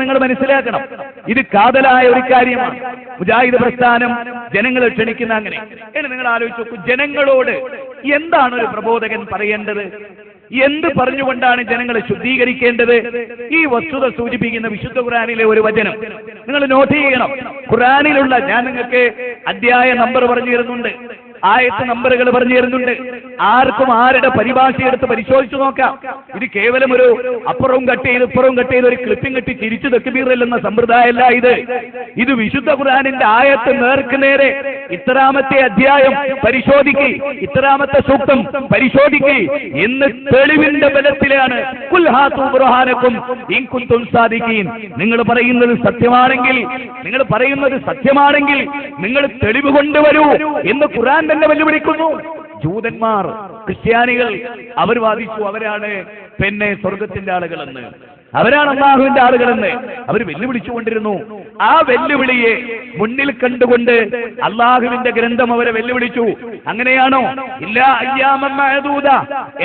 നിങ്ങൾ മനസ്സിലാക്കണം. ഇത് കാതലായ ഒരു കാര്യമാണ്. മുജാഹിദ് പ്രസ്ഥാനം ജനങ്ങളെ ക്ഷണിക്കുന്ന അങ്ങനെ. ഇനി നിങ്ങൾ ആലോചിച്ച് നോക്കൂ, ജനങ്ങളോട് എന്താണ് ഒരു പ്രബോധകൻ പറയേണ്ടത്? എന്ത് പറഞ്ഞുകൊണ്ടാണ് ജനങ്ങളെ ശുദ്ധീകരിക്കേണ്ടത്? ഈ വസ്തുത സൂചിപ്പിക്കുന്ന വിശുദ്ധ ഖുർആനിലെ ഒരു വചനം നിങ്ങൾ നോട്ട് ചെയ്യണം. ഖുർആനിലുള്ള, ഞാൻ നിങ്ങൾക്ക് അധ്യായ നമ്പർ പറഞ്ഞു തരുന്നുണ്ട്, ആയത്ത് നമ്പറുകൾ പറഞ്ഞു തരുന്നുണ്ട്. ആർക്കും ആരുടെ പരിഭാഷ എടുത്ത് പരിശോധിച്ചു നോക്കാം. ഇത് കേവലം ഒരു അപ്പുറവും കട്ട് ചെയ്ത് ഇപ്പുറവും കട്ട് ചെയ്ത് ഒരു ക്ലിപ്പിംഗ് കെട്ടി തിരിച്ചു തെക്കുബീറില്ലെന്ന സമ്പ്രദായമല്ല ഇത്. ഇത് വിശുദ്ധ ഖുർആനിന്റെ ആയത്ത് നേർക്ക് നേരെ ഇത്രാമത്തെ അധ്യായം പരിശോധിക്കുക, ഇത്രാമത്തെ സൂക്തം പരിശോധിക്കുക എന്ന് തെളിവിന്റെ ബലത്തിലാണ് ഖുൽ ഹാതു ബുർഹാനക്കും ഇൻ കുൻതും സാദിഖീൻ. നിങ്ങൾ പറയുന്നത് സത്യമാണെങ്കിൽ, നിങ്ങൾ തെളിവ് കൊണ്ടുവരൂ എന്ന് ഖുർആൻ തന്നെ വെല്ലുവിളിക്കുന്നു. ജൂതന്മാർ, ക്രിസ്ത്യാനികൾ അവർ വാദിച്ചു അവരാണ് സ്വർഗത്തിന്റെ ആളുകളെന്ന്, അവരാണ് അല്ലാഹുവിന്റെ ആളുകളെന്ന് അവർ വെല്ലുവിളിച്ചുകൊണ്ടിരുന്നു. ആ വെല്ലുവിളിയെ മുന്നിൽ കണ്ടുകൊണ്ട് അല്ലാഹുവിന്റെ ഗ്രന്ഥം അവരെ വെല്ലുവിളിച്ചു. അങ്ങനെയാണോ? ഇല്ല, അയ്യാമൻ മഅദൂദ,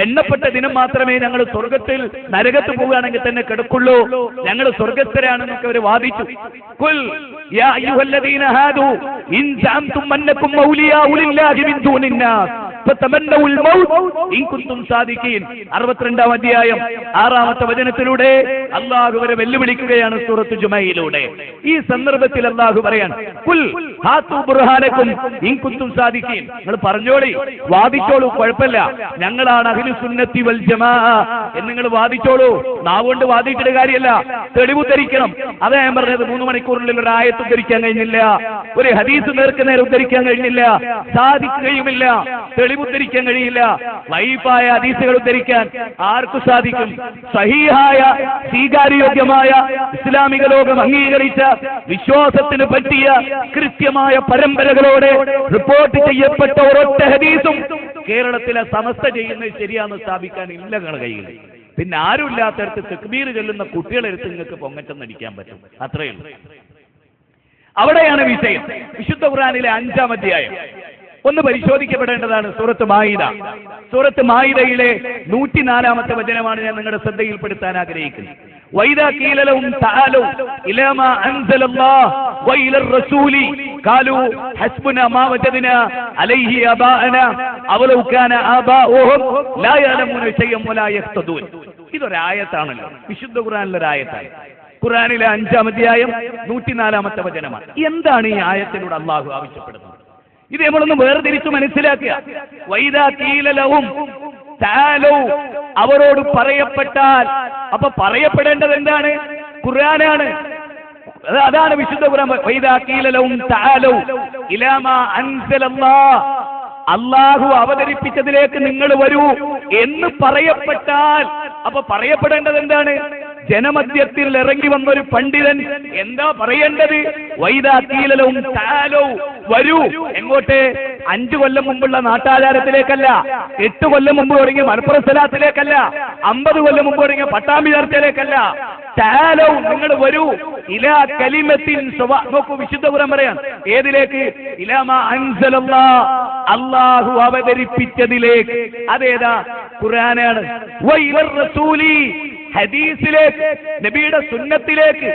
എണ്ണപ്പെട്ട ദിനം മാത്രമേ ഞങ്ങൾ സ്വർഗത്തിൽ, നരകത്ത് പോവുകയാണെങ്കിൽ തന്നെ കിടക്കുള്ളൂ, ഞങ്ങൾ സ്വർഗസ്ഥരാണെന്നൊക്കെ അവർ വാദിച്ചു. ഖുൽ യാ അയ്യുഹല്ലദീന ഹാദു ഇൻ ജഅംതും അന്നകും ഔലിയാഉ ലില്ലാഹി മിൻ ദൂനിന്നാസ് ഫതമന്നൗൽ മൗത് ഇൻ കുൻതും സാദിഖീൻ. 62-ാം അധ്യായം 6-ാമത്തെ വചനത്തിലൂടെ അല്ലാഹു അവരെ വെല്ലുവിളിക്കുകയാണ് സൂറത്ത് ജുമയിലൂടെ. ഈ സന്ദർഭത്തിൽ അല്ലാഹു പറയാണ്, ഖുൽ ഹാതു ബുർഹാനക്കും ഇൻ കുൻതും സാദിഖീൻ, നിങ്ങൾ പറഞ്ഞോളി, വാദിച്ചോളൂ, കുഴപ്പമില്ല, ഞങ്ങളാണ് അഹ്ലു സുന്നത്തി വൽ ജമാഅ എന്ന് നിങ്ങൾ വാദിച്ചോളൂ. നാവുകൊണ്ട് വാദിച്ചിട്ട് കാര്യമല്ല, തെളിവ് ഉദ്ധരിക്കണം. അതാ ഞാൻ പറഞ്ഞത്, 3 മണിക്കൂറിനുള്ളിൽ ഒരു ആയത്ത് ഉദ്ധരിക്കാൻ കഴിഞ്ഞില്ല, ഒരു ഹദീസ് നേർക്ക് നേരെ ഉദ്ധരിക്കാൻ കഴിഞ്ഞില്ല, സാധിക്കുകയുമില്ല. തെളിവ് ഉദ്ധരിക്കാൻ കഴിയില്ല. ലൈഫായ ഹദീസുകൾ ഉദ്ധരിക്കാൻ ആർക്കും സാധിക്കും? സഹീഹായ സ്വീകാര്യോഗ്യമായ ഇസ്ലാമിക ലോകം അംഗീകരിച്ച വിശ്വാസത്തിന് പറ്റിയ കൃത്യമായ പരമ്പരകളോടെ റിപ്പോർട്ട് ചെയ്യപ്പെട്ട ഒരൊറ്റ ഹദീസും കേരളത്തിലെ സമസ്ത ചെയ്യുന്നത് ശരിയാണെന്ന് സ്ഥാപിക്കാൻ ഇല്ല നിങ്ങളുടെ കയ്യിൽ. പിന്നെ ആരുമില്ലാത്തടത്ത് തക്ബീർ ചൊല്ലുന്ന കുട്ടികളെടുത്ത് നിങ്ങൾക്ക് പൊങ്ങച്ചം നടിക്കാൻ പറ്റും, അത്രയേ ഉള്ളൂ. അവിടെയാണ് വിഷയം. വിശുദ്ധ ഖുർആനിലെ 5-ാം അധ്യായം ഒന്ന് പരിശോധിക്കപ്പെടേണ്ടതാണ്. സൂറത്ത് മാഇദ. സൂറത്ത് മാഇദയിലെ 104-ാമത്തെ വചനമാണ് ഞാൻ നിങ്ങളുടെ ശ്രദ്ധയിൽപ്പെടുത്താൻ ആഗ്രഹിക്കുന്നത്. വൈദാ ഖീല ലഹും തആലൂ ഇലാ മാ അൻസലല്ലാഹു വഇല الرسൂൽ ഖാലൂ ഹസ്ബുനാ മാ വജദ്നാ അലൈഹി ആബാഅനാ അവലൗ കാന ആബാഉഹും ലാ യഅലമൂന ശൈഅൻ വലാ യഹ്തദൂൻ. ഇതൊരായത്താണല്ലോ, വിശുദ്ധ ഖുർആനിലെ ഒരു ആയത്താണ്. ഖുർആനിലെ 5-ാം അധ്യായം 104-ാമത്തെ വചനമാണ്. എന്താണ് ഈ ആയത്തിലൂടെ അല്ലാഹു ആവശ്യപ്പെടുന്നത്? ഇത് നമ്മളൊന്ന് വേർതിരിച്ചു മനസ്സിലാക്കുക. വൈദാ ഖീല ലഹും തആലൂ, അവരോട് പറയപ്പെട്ടാൽ, അപ്പൊ പറയപ്പെടേണ്ടത് എന്താണ്? ഖുർആനാണ്. അതാണ് വിശുദ്ധ ഖുർആൻ. വൈദാ ഖീല ലഹും തആലൂ ഇലാ മാ അൻസലല്ലാഹ്, അല്ലാഹു അവതരിപ്പിച്ചതിലേക്ക് നിങ്ങൾ വരൂ എന്ന് പറയപ്പെട്ടാൽ, അപ്പൊ പറയപ്പെടേണ്ടത് എന്താണ്? ജനമധ്യത്തിൽ ഇറങ്ങി വന്നൊരു പണ്ഡിതൻ എന്താ പറയേണ്ടത്? വൈദാ ഖീല ലഹും തആലൂ, വരൂ. എങ്ങോട്ട്? 5 കൊല്ലം മുമ്പുള്ള നാട്ടാചാരത്തിലേക്കല്ല, 8 കൊല്ലം മുമ്പ് തുടങ്ങിയ മലപ്പുറം സ്ഥലത്തിലേക്കല്ല, 50 കൊല്ലം മുമ്പ് തുടങ്ങിയ പട്ടാമ്പി ചർച്ചയിലേക്കല്ല. തആലൂ, നിങ്ങൾ വരൂ. ഇലാ കലിമത്തിൻ സവാ. നോക്കൂ, വിശുദ്ധ ഖുർആൻ പറയാൻ ഏതിലേക്ക്? ഇലാ മാ അൻസലല്ലാഹ്, അല്ലാഹു അവതരിപ്പിച്ചതിലേക്ക്. അതേതാ? ഖുർആനാണ്. വഇലർ റസൂലി, ഹദീസിലേക്ക്, നബിയുടെ സുന്നത്തിലേക്ക്.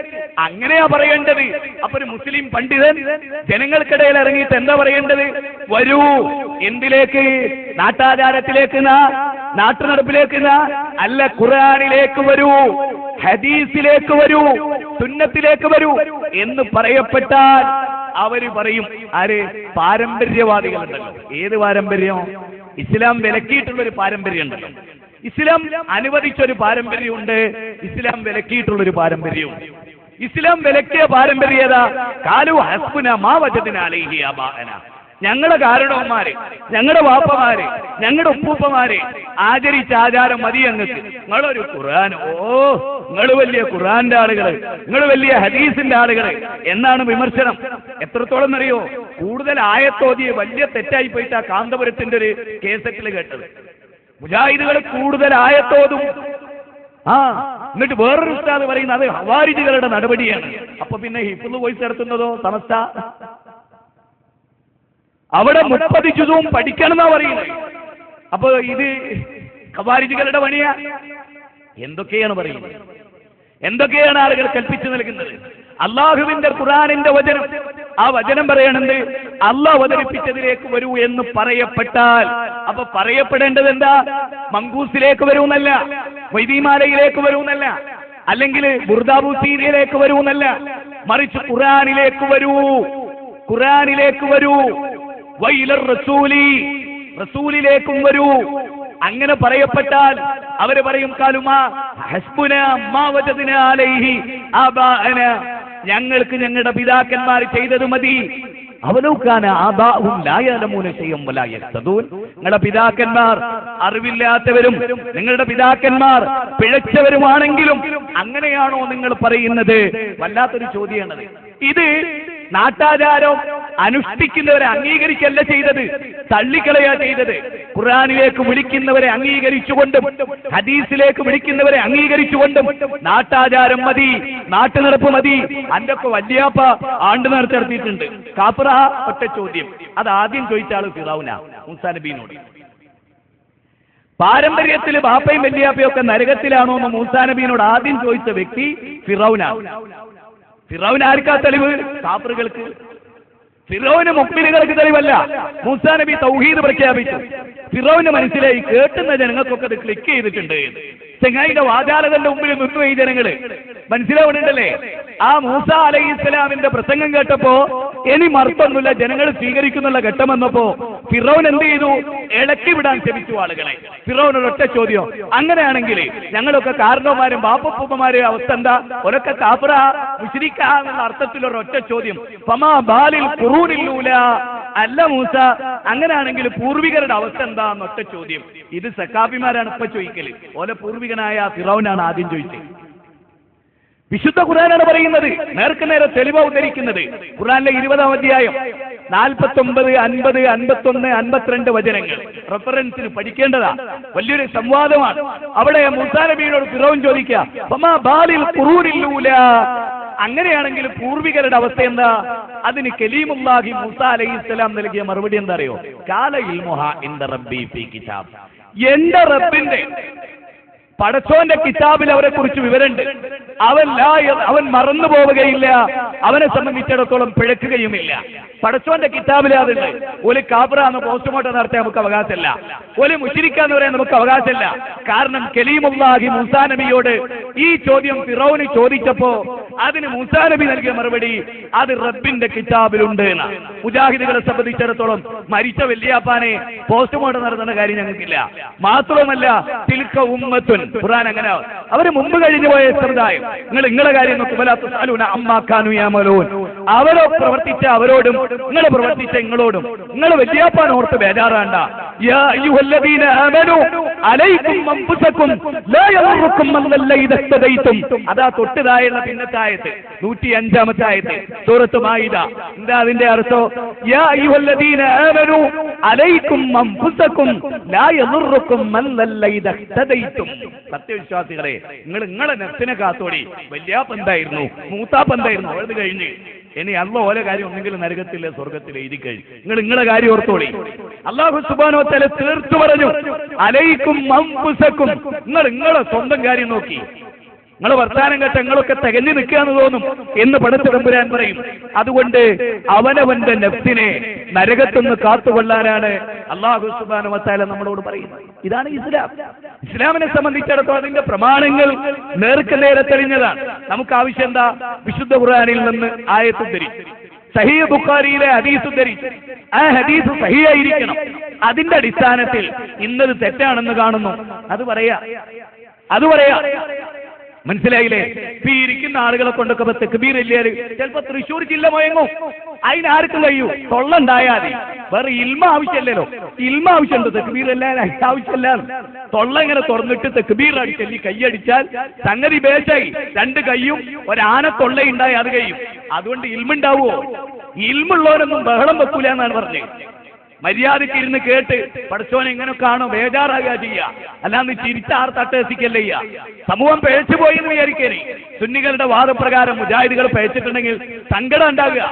അങ്ങനെയാ പറയേണ്ടത്. അപ്പൊ ഒരു മുസ്ലിം പണ്ഡിതൻ ജനങ്ങൾക്കിടയിൽ ഇറങ്ങിയിട്ട് എന്താ പറയേണ്ടത്? വരൂ. എന്തിലേക്ക്? നാട്ടാചാരത്തിലേക്ക്, നാട്ടുനടപ്പിലേക്ക് അല്ല, ഖുർആനിലേക്ക് വരൂ, ഹദീസിലേക്ക് വരൂ, സുന്നത്തിലേക്ക് വരൂ എന്ന് പറയപ്പെട്ടാൽ അവര് പറയും. ആര്? പാരമ്പര്യവാദികളുണ്ടല്ലോ. ഏത് പാരമ്പര്യം? ഇസ്ലാം വിലക്കിയിട്ടുള്ളൊരു പാരമ്പര്യം ഉണ്ടല്ലോ. ഇസ്ലാം അനുവദിച്ചൊരു പാരമ്പര്യമുണ്ട്, ഇസ്ലാം വിലക്കിയിട്ടുള്ളൊരു പാരമ്പര്യവും. ഇസ്ലാം വിലക്കിയ പാരമ്പര്യത കാലു ഹസ്ബുന മാ വജദ്നാ അലൈഹി ആബാഅനാ, ഞങ്ങളുടെ കാരണവന്മാര്, ഞങ്ങളുടെ വാപ്പമാര്, ഞങ്ങളുടെ ഉപ്പൂപ്പമാര് ആചരിച്ച ആചാരം മതി ഞങ്ങൾക്ക്. നിങ്ങളൊരു ഖുർആൻ, നിങ്ങൾ വലിയ ഖുർആന്റെ ആളുകള്, നിങ്ങൾ വലിയ ഹദീസിന്റെ ആളുകള് എന്നാണ് വിമർശനം. എത്രത്തോളം അറിയോ? കൂടുതൽ ആയത്തോതിയെ വലിയ തെറ്റായി പോയിട്ട് ആ കാന്തപുരത്തിന്റെ ഒരു കേസറ്റിൽ കേട്ടത്. മുജാഹിദുകൾ കൂടുതൽ ആയത്തോതും, എന്നിട്ട് വേറൊരു ഉസ്താദ് പറയുന്നത് അത് ഹവാരിജികളുടെ നടപടിയാണ്. അപ്പൊ പിന്നെ ഹിഫ്ള് വോയിസ് നടത്തുന്നതോ സമസ്ത? അവിടെ 30 ജുസും പഠിക്കണം എന്നാ പറയുന്നത്. അപ്പൊ ഇത് ഖവാരിജികളുടെ പണിയാ? എന്തൊക്കെയാണ് പറയുന്നത്? എന്തൊക്കെയാണ് ആളുകൾ കൽപ്പിച്ചു നൽകുന്നത്? അള്ളാഹുവിന്റെ ഖുർആനിന്റെ വചനം, ആ വചനം പറയണത് അള്ളാഹ് അവതരിപ്പിച്ചതിലേക്ക് വരൂ എന്ന് പറയപ്പെട്ടാൽ, അപ്പൊ പറയപ്പെടേണ്ടത് എന്താ? മങ്കൂസിലേക്ക് വരൂന്നല്ല, വൈദിമാലയിലേക്ക് വരൂന്നല്ല, അല്ലെങ്കിൽ ബുർദാബുസീരിയയിലേക്ക് വരൂന്നല്ല, മറിച്ച് ഖുർആനിലേക്ക് വരൂ, ഖുർആനിലേക്ക് വരൂ, വൈലർ റസൂലി, റസൂലിലേക്കും വരൂ. അങ്ങനെ പറയപ്പെട്ടാൽ അവര് പറയും കാലുമാ ഹസ്ബുനാ മാ വജദ്നാ അലൈഹി ആബാഅന, ഞങ്ങൾക്ക് ഞങ്ങളുടെ പിതാക്കന്മാർ ചെയ്തത് മതി. അവലൗകാന ആബാഉഹും ലാ യഅലമൂന ശൈഅൻ വലാ യഹ്തദൂൻ, നിങ്ങളുടെ പിതാക്കന്മാർ അറിവില്ലാത്തവരും നിങ്ങളുടെ പിതാക്കന്മാർ പിഴച്ചവരുമാണെങ്കിലും അങ്ങനെയാണോ നിങ്ങൾ പറയുന്നത്? വല്ലാത്തൊരു ചോദ്യമാണത്. ഇത് നാട്ടാചാരം അനുഷ്ഠിക്കുന്നവരെ അംഗീകരിക്കല്ല ചെയ്തത്, തള്ളിക്കളയാ ചെയ്തത്. ഖുർആനിലേക്ക് വിളിക്കുന്നവരെ അംഗീകരിച്ചുകൊണ്ടും ഹദീസിലേക്ക് വിളിക്കുന്നവരെ അംഗീകരിച്ചുകൊണ്ടും നാട്ടാചാരം മതി, നാട്ടുനടപ്പ് മതി, അന്റൊക്കെ വല്യാപ്പ ആണ്ട് നടത്തിയിട്ടുണ്ട്. കാഫിറ ഒറ്റ ചോദ്യം, അത് ആദ്യം ചോദിച്ച ആള് ഫിറൗന, മൂസാ നബിയോട്. പാരമ്പര്യത്തിൽ ബാപ്പയും വല്യാപ്പയും ഒക്കെ നരകത്തിലാണോ എന്ന് മൂസാ നബിയോട് ആദ്യം ചോദിച്ച വ്യക്തി ഫിറൗന. ഫിറൗൻ ആർക്കാ തെളിവ്? കാഫിറുകൾക്ക്. ഫിറൗന് മുഅ്മിനുകൾക്ക് തെളിവല്ല. മൂസാ നബി തൗഹീദ് പ്രഖ്യാപിച്ചു. ഫിറൗന് മനസ്സിലായി കേട്ടുന്ന ജനങ്ങൾക്കൊക്കെ അത് ക്ലിക്ക് ചെയ്തിട്ടുണ്ട്. ചെങ്ങായിന്റെ വാചാലതന്റെ മുമ്പിൽ നിന്നു ഈ ജനങ്ങള് മനസ്സിലാവുന്നുണ്ടല്ലേ? ആ മൂസാ അലൈഹിസ്സലാമിന്റെ പ്രസംഗം കേട്ടപ്പോ ഇനി മറുത്തൊന്നുമില്ല, ജനങ്ങൾ സ്വീകരിക്കുന്നുള്ള ഘട്ടം വന്നപ്പോ ഫിറൗൻ എന്ത് ചെയ്തു? ഇളക്കി വിടാൻ ശ്രമിച്ചു ആളുകളെ. ഫിറൗൻ ഒരൊറ്റ ചോദ്യം, അങ്ങനെയാണെങ്കിൽ ഞങ്ങളൊക്കെ കാരണവന്മാരും ബാപ്പൂപ്പന്മാരും അവസ്ഥ എന്താ? ഒരൊക്കെ കാഫിറ മുശ്രിക്ക എന്നുള്ള അർത്ഥത്തിൽ ഒരൊറ്റ ചോദ്യം, ഫമാ ബാലിൽ ഖുറൂനിൽ, അല്ല മൂസ അങ്ങനെയാണെങ്കിൽ പൂർവികരുടെ അവസ്ഥ എന്താ എന്നൊറ്റ ചോദ്യം. ഇത് സക്കാഫിമാരാണ് ഇപ്പൊ ചോദിക്കല്. ഓലെ പൂർവികനായ ഫിറൗനാണ് ആദ്യം ചോദിച്ചത്. വിശുദ്ധ ഖുർആനാണ് പറയുന്നത്, നേർക്കുനേരെ തെളിവ് ഉദ്ധരിക്കുന്നത്. ഖുർആനിലെ 20-ാം അധ്യായം 49, 50, 51, 52 വചനങ്ങൾ റെഫറൻസിന് പഠിക്കേണ്ടതാ. വലിയൊരു സംവാദമാണ്. അവിടെ മൂസാ നബിയോട് ഫിറൗൻ ചോദിക്കുക, ഫമാ ബാലിൽ ഖുറൂനിൽ ഊലാ, അങ്ങനെയാണെങ്കിൽ പൂർവികരുടെ അവസ്ഥ എന്താ? അതിന് കലീമുല്ലാഹി മൂസാ അലൈഹിസ്സലാം നൽകിയ മറുപടി എന്താ അറിയോ? കാല ഇൽമുഹാ ഇൻദ റബ്ബി ഫീ കിതാബ്, എന്റെ റബ്ബിന്റെ പടച്ചോന്റെ കിതാബിൽ അവരെ കുറിച്ച് വിവരമുണ്ട്. അവൻ മറന്നു പോവുകയില്ല, അവനെ സംബന്ധിച്ചിടത്തോളം പിഴക്കുകയുമില്ല. പടച്ചോന്റെ കിതാബിലെ അതുണ്ട്. ഒരു കാഫിറാന്ന് പോസ്റ്റ്മോർട്ടം നടത്താൻ നമുക്ക് അവകാശമില്ല, ഒരു മുശ്രിക്കാന്ന് പറയാൻ നമുക്ക് അവകാശമില്ല. കാരണം കലീമുല്ലാഹി മൂസാ നബിയോട് ഈ ചോദ്യം ഫിറൗന് ചോദിച്ചപ്പോ അതിന് മൂസാ നബി നൽകിയ മറുപടി അത് റബ്ബിന്റെ കിതാബിലുണ്ട് എന്ന്. മുജാഹിദുകളെ സംബന്ധിച്ചിടത്തോളം മരിച്ച വല്യാപ്പാനെ പോസ്റ്റ്മോർട്ടം നടത്തുന്ന കാര്യം ഞങ്ങൾക്കില്ല. മാത്രവുമല്ല തിൽക ഉമ്മത്തുൻ, ഖുർആൻ അങ്ങനെ അവര് മുമ്പ് കഴിഞ്ഞു പോയ സമുദായം, നിങ്ങളെ കാര്യം നോക്കുമ്പോൾ അവരോ പ്രവർത്തിച്ച അവരോടും നിങ്ങൾ പ്രവർത്തിച്ച നിങ്ങളോടും നിങ്ങൾ വല്യാപ്പാൻ ഓർത്ത് ബേജാറാണ്ട. യാ അയ്യുഹല്ലദീന ആമനൂ അലൈക്കും അൻഫുസകും ലാ യദുറുക്കും മൻ ദല്ല ഇദാ ഇഹ്തദൈതും. അതാ തൊട്ടതായുള്ള പിന്നത്തെ ആയത്ത് 105-ാമത്തെ ആയത്ത് സൂറത്ത് മാഇദ. എന്താ അതിന്റെ അർത്ഥം? യാ അയ്യുഹല്ലദീന ആമനൂ അലൈക്കും അൻഫുസകും ലാ യദുറുക്കും മൻ ദല്ല ഇദാ ഇഹ്തദൈതും. സത്യവിശ്വാസികളെ, നിങ്ങളെ നെഫ്സിനെ കാത്തോടി. വല്യാപ്പെന്തായിരുന്നു, മൂത്താപ്പെന്തായിരുന്നു, അവരത് കഴിഞ്ഞ് ഇനി അള്ളാഹ് ഓലെ കാര്യം ഒന്നെങ്കിലും നരകത്തിലെ സ്വർഗത്തിലെ എഴുതി കഴിഞ്ഞു. നിങ്ങളെ കാര്യം ഓർത്തോളി. അല്ലാഹു സുബ്ഹാനഹു വ തആല തീർത്തു പറഞ്ഞു, അലൈക്കും അൻഫുസകും, നിങ്ങളെ സ്വന്തം കാര്യം നോക്കി. നിങ്ങൾ വർത്താനം കേട്ട നിങ്ങളൊക്കെ തികഞ്ഞു നിൽക്കാന്ന് തോന്നും എന്ന് പടച്ച തമ്പുരാൻ പറയും. അതുകൊണ്ട് അവനവന്റെ നെഫ്സിനെ നരകത്തുനിന്ന് കാത്തുകൊള്ളാനാണ് അല്ലാഹു സുബ്ഹാനഹു വ തആല നമ്മളോട് പറയുന്നത്. ഇതാണ് ഇസ്ലാം. ഇസ്ലാമിനെ സംബന്ധിച്ചിടത്തോളം അതിന്റെ പ്രമാണങ്ങൾ നേർക്ക് നേരെ തെളിഞ്ഞതാണ്. നമുക്ക് ആവശ്യം എന്താ? വിശുദ്ധ ഖുർആനിൽ നിന്ന് ആയത്ത് ഉദ്ധരിച്ചു, സഹീഹ് ബുഖാരിയിലെ ഹദീസ് ഉദ്ധരിച്ചു. ആ ഹദീസ് സഹീഹായിരിക്കണം. അതിന്റെ അടിസ്ഥാനത്തിൽ ഇന്നത് തെറ്റാണെന്ന് കാണുന്നു, അത് പറയാ. മനസ്സിലായില്ലേ? ഇപ്പൊ ഇരിക്കുന്ന ആളുകളെ കൊണ്ടൊക്കെ തെക്ബീർ ഇല്ലാതെ ചിലപ്പോ തൃശ്ശൂർ ജില്ല മുഴങ്ങും. അതിനാർക്കും കഴിയൂ. തൊള്ളുണ്ടായാൽ മതി, വേറെ ഇൽമ ആവശ്യമല്ലല്ലോ. ഇൽമ ആവശ്യമുണ്ട്, തെക്ബീർ അല്ലാതെ ആവശ്യമില്ല. തൊള്ള ഇങ്ങനെ തുറന്നിട്ട് തെക്ബീർ അടിച്ചല്ലി കൈയടിച്ചാൽ സംഗതി ബേശായി. രണ്ട് കൈയും ഒരാന തൊള്ളയുണ്ടായി അത് കഴിയും. അതുകൊണ്ട് ഇൽമുണ്ടാവുമോ? ഇൽമുള്ളവരൊന്നും ബഹളം വെക്കൂല എന്നാണ് പറഞ്ഞത്. മര്യാദയ്ക്ക് ഇരുന്ന് കേട്ട് പഠിച്ചോനെ എങ്ങനെ കാണോ ബേജാറാകുക ചെയ്യുക, അല്ലാന്ന് ചിരിച്ചാർ തട്ടേസിക്കല്ലേ ചെയ്യുക. സമൂഹം പിഴച്ചുപോയി എന്ന് വിചാരിക്കേ. സുന്നികളുടെ വാദപ്രകാരം മുജാഹിദുകൾ പിഴച്ചിട്ടുണ്ടെങ്കിൽ സങ്കടം ഉണ്ടാകുക,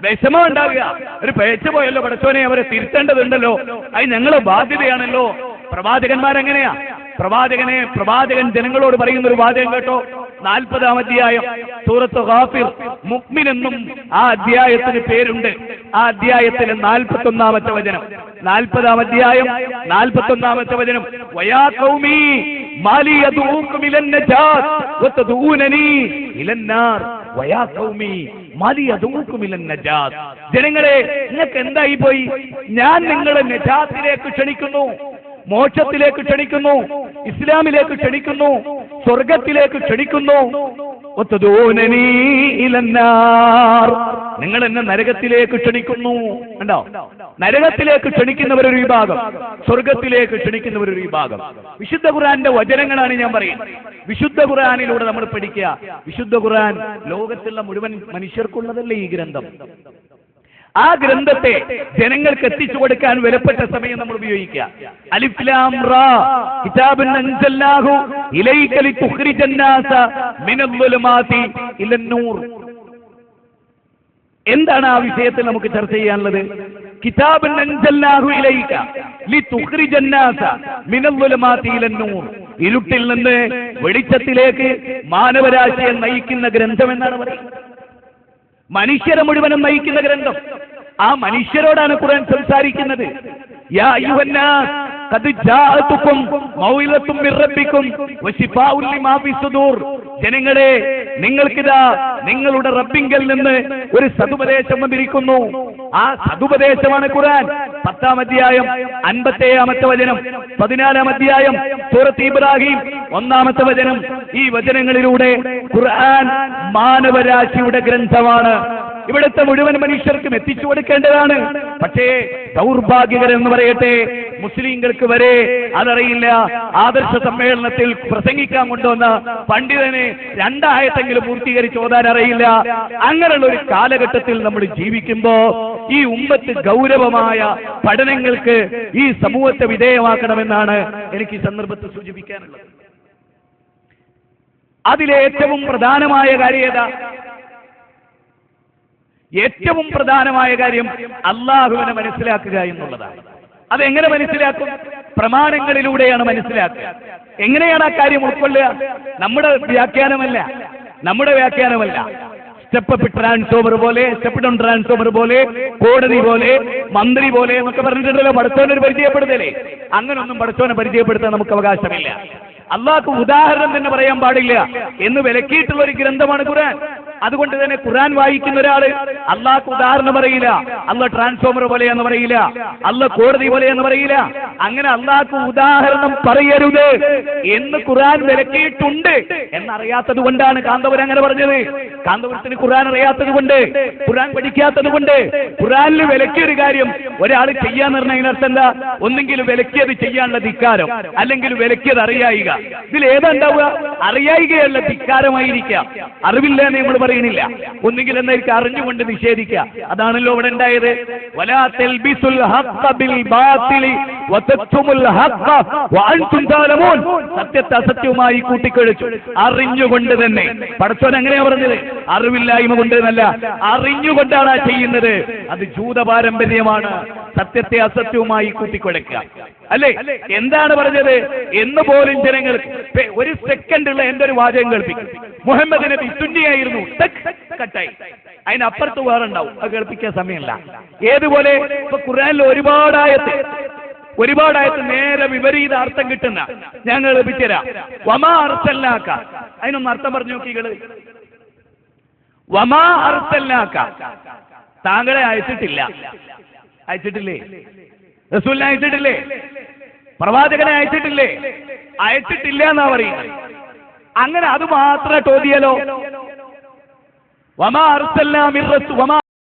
വിഷമം ഉണ്ടാകുക. ഒരു പിഴച്ചു പോയല്ലോ പഠിച്ചോനെ, അവരെ തിരുത്തേണ്ടതുണ്ടല്ലോ, അത് ഞങ്ങളെ ബാധ്യതയാണല്ലോ. പ്രവാചകന്മാരെങ്ങനെയാ? പ്രവാചകൻ ജനങ്ങളോട് പറയുന്ന ഒരു വാചകം കേട്ടോ, 40-ാം അധ്യായം സൂറത്ത് ഗാഫിർ. മുഅ്മിൻ എന്നും ആ അധ്യായത്തിന് പേരുണ്ട്. ആ അധ്യായത്തിലെ 41-ാമത്തെ വചനം, 40-ാം അധ്യായം 41-ാമത്തെ വചനം, വയാ ഖൗമി മാലി യദൂകും ഇലൻ നജാത്ത് വതദൂനനി ഇലൻ നാർ വയാ ഖൗമി മാലി യദൂകും ഇലൻ നജാത്ത്. ജനങ്ങളെ, നിങ്ങൾക്ക് എന്തായി പോയി? ഞാൻ നിങ്ങളെ നജാത്തിലേക്ക് ക്ഷണിക്കുന്നു, മോക്ഷത്തിലേക്ക് ക്ഷണിക്കുന്നു, ഇസ്ലാമിലേക്ക് ക്ഷണിക്കുന്നു, സ്വർഗത്തിലേക്ക് ക്ഷണിക്കുന്നു. നിങ്ങൾ എന്നെ നരകത്തിലേക്ക് ക്ഷണിക്കുന്നു. കണ്ടോ? നരകത്തിലേക്ക് ക്ഷണിക്കുന്നവരൊരു വിഭാഗം, സ്വർഗത്തിലേക്ക് ക്ഷണിക്കുന്നവരൊരു വിഭാഗം. വിശുദ്ധ ഖുർആന്റെ വചനങ്ങളാണ് ഞാൻ പറയുന്നത്. വിശുദ്ധ ഖുർആനിലൂടെ നമ്മൾ പഠിക്കുക. വിശുദ്ധ ഖുർആൻ ലോകത്തുള്ള മുഴുവൻ മനുഷ്യർക്കുള്ളതല്ലേ ഈ ഗ്രന്ഥം. ആ ഗ്രന്ഥത്തെ ജനങ്ങൾക്ക് എത്തിച്ചു കൊടുക്കാൻ വിലപ്പെട്ട സമയം നമ്മൾ ഉപയോഗിക്കുക. അലിഫ് ലാം റാ കിതാബുൻ അൻസൽനാഹു ഇലൈക ലിതുഖ്രിജൻ നാസ മിനൽ ളുലുമാതി ഇലൻ നൂർ. എന്താണ് ആ വിഷയത്തിൽ നമുക്ക് ചർച്ച ചെയ്യാനുള്ളത്? കിതാബുൻ അൻസൽനാഹു ഇലൈക ലിതുഖ്രിജൻ നാസ മിനൽ ളുലുമാതി ഇലൻ നൂർ. ഇരുട്ടിൽ നിന്ന് വെളിച്ചത്തിലേക്ക് മാനവരാശിയെ നയിക്കുന്ന ഗ്രന്ഥം എന്നാണ് പറയുന്നത്. മനുഷ്യരെ മുഴുവനും നയിക്കുന്ന ഗ്രന്ഥം. ആ മനുഷ്യരോടാണ് ഖുർആൻ സംസാരിക്കുന്നത്. യാ അയ്യുഹന്നാസ് ഖദ് ജാഅതുകും മൗഇലത്തും മിർ റബ്ബിക്കും വശിഫാഉൻ ലിമാ ഫിസ്സുദൂർ. ജനങ്ങളെ, നിങ്ങൾക്കിതാ നിങ്ങളുടെ റബ്ബിങ്കൽ നിന്ന് ഒരു സതുപദേശം വന്നിരിക്കുന്നു. ആ സതുപദേശമാണ് ഖുർആൻ. 10-ാം അധ്യായം 57-ാമത്തെ വചനം, 14-ാം അധ്യായം സൂറത്ത് ഇബ്രാഹിം 1-ാമത്തെ വചനം. ഈ വചനങ്ങളിലൂടെ ഖുർആൻ മാനവരാശിയുടെ ഗ്രന്ഥമാണ്. ഇവിടുത്തെ മുഴുവൻ മനുഷ്യർക്കും എത്തിച്ചു കൊടുക്കേണ്ടതാണ്. പക്ഷേ ദൗർഭാഗ്യകരെന്ന് പറയട്ടെ, മുസ്ലിങ്ങൾക്ക് വരെ അതറിയില്ല. ആദർശ സമ്മേളനത്തിൽ പ്രസംഗിക്കാൻ കൊണ്ടുവന്ന പണ്ഡിതന് 2 ആയത്തെങ്കിലും പൂർത്തീകരിച്ച് ഓതാൻ അറിയില്ല. അങ്ങനെയുള്ള ഒരു കാലഘട്ടത്തിൽ നമ്മൾ ജീവിക്കുമ്പോ ഈ ഉമ്മത്ത് ഗൗരവമായ പഠനങ്ങൾക്ക് ഈ സമൂഹത്തെ വിധേയമാക്കണമെന്നാണ് എനിക്ക് ഈ സന്ദർഭത്തിൽ സൂചിപ്പിക്കാനുള്ളത്. അതിലെ ഏറ്റവും പ്രധാനമായ കാര്യം ഏതാ? ഏറ്റവും പ്രധാനമായ കാര്യം അള്ളാഹുവിനെ മനസ്സിലാക്കുക എന്നുള്ളതാണ്. അതെങ്ങനെ മനസ്സിലാക്കും? പ്രമാണങ്ങളിലൂടെയാണ് മനസ്സിലാക്കുക. എങ്ങനെയാണ് ആ കാര്യം ഉൾക്കൊള്ളുക? നമ്മുടെ വ്യാഖ്യാനമല്ല. സ്റ്റെപ്പ് അപ്പ് ട്രാൻസ്ഫോമർ പോലെ, സ്റ്റെപ്പ് ഡൗൺ ട്രാൻസ്ഫോമർ പോലെ, കോടതി പോലെ, മന്ത്രി പോലെ എന്നൊക്കെ പറഞ്ഞിട്ടുണ്ടല്ലോ. പടച്ചോനെ പരിചയപ്പെടുത്തലേ. അങ്ങനൊന്നും പടച്ചോനെ പരിചയപ്പെടുത്താൻ നമുക്ക് അവകാശമില്ല. അള്ളാഹ്ക്ക് ഉദാഹരണം തന്നെ പറയാൻ പാടില്ല എന്ന് വിലക്കിയിട്ടുള്ള ഒരു ഗ്രന്ഥമാണ് ഖുർആൻ. അതുകൊണ്ട് തന്നെ ഖുർആൻ വായിക്കുന്ന ഒരാള് അള്ളാഹ്ക്ക് ഉദാഹരണം പറയില്ല. അള്ളാഹ് ട്രാൻസ്ഫോമർ പോലെയെന്ന് പറയില്ല, അള്ളാഹ് കോടതി പോലെയെന്ന് പറയില്ല. അങ്ങനെ അള്ളാഹ്ക്ക് ഉദാഹരണം പറയരുത് എന്ന് ഖുർആൻ വിലക്കിയിട്ടുണ്ട് എന്നറിയാത്തത് കൊണ്ടാണ് കാന്തപുരം അങ്ങനെ പറഞ്ഞത്. കാന്തപുരത്തിന് ഖുർആൻ അറിയാത്തത് കൊണ്ട്, ഖുർആൻ പഠിക്കാത്തത് കൊണ്ട്, ഖുർആനിൽ വിലക്കിയൊരു കാര്യം ഒരാൾ ചെയ്യാന്ന് പറഞ്ഞ അർത്ഥം എന്താ? ഒന്നെങ്കിൽ വിലക്കിയത് ചെയ്യാനുള്ള ധിക്കാരം, അല്ലെങ്കിൽ വിലക്കിയത് അറിയായിക. ഇതിൽ ഏതാ ഉണ്ടാവുക? അറിയായികയല്ല, ധിക്കാരമായിരിക്കാം. അറിവില്ല എന്ന് നമ്മൾ പറയണില്ല. ഒന്നുകിൽ എന്നായിരിക്കും അറിഞ്ഞുകൊണ്ട് നിഷേധിക്കുക. അതാണല്ലോ ഇവിടെ ഉണ്ടായത്. വലാ തൽബിസുൽ ഹഖ്ഖ ബിൽ ബാത്തിലി വതക്തുമുൽ ഹഖ്ഖ വഅൻതും തഅലമൂൻ. സത്യത്തെ അസത്യവുമായി കൂട്ടിക്കുഴച്ചു അറിഞ്ഞുകൊണ്ട് തന്നെ. പടച്ചോൻ എങ്ങനെയാ പറഞ്ഞത്? അറിവില്ലായ്മ കൊണ്ട് എന്നല്ല, അറിഞ്ഞുകൊണ്ടാണ് ചെയ്യുന്നത്. അത് ജൂത പാരമ്പര്യമാണ്. സത്യത്തെ അസത്യവുമായി കൂട്ടിക്കുഴക്കുക അല്ലേ? എന്താണ് പറഞ്ഞത് എന്ന് പോലും ജനങ്ങൾക്ക് ഒരു സെക്കൻഡുള്ള എന്റെ ഒരു വാചകം കേൾപ്പിക്കും. മുഹമ്മദ് നബി സുന്നിയായിരുന്നു, കട്ടായി. അതിനപ്പുറത്ത് വേറെ ഉണ്ടാവും, അത് കേൾപ്പിക്കാൻ സമയമില്ല. ഏതുപോലെ ഇപ്പൊ ഖുർആനിൽ ഒരുപാടായത്ത് നേരെ വിപരീത അർത്ഥം കിട്ടുന്ന ഞാൻ കേൾപ്പിച്ചുതരാം. വമാ അർസൽനാക, അതിനൊന്ന് അർത്ഥം പറഞ്ഞു നോക്കികള്. വമാ അർസൽനാക, താങ്കളെ അയച്ചിട്ടില്ലേ? റസൂലിനെ അയച്ചിട്ടില്ലേ? പ്രവാചകനെ അയച്ചിട്ടില്ല എന്നാ പറയുന്നത്. അങ്ങനെ അത് മാത്രം ചോദ്യാലോ. വമാ അർസൽനാ മിർ റസൂൽ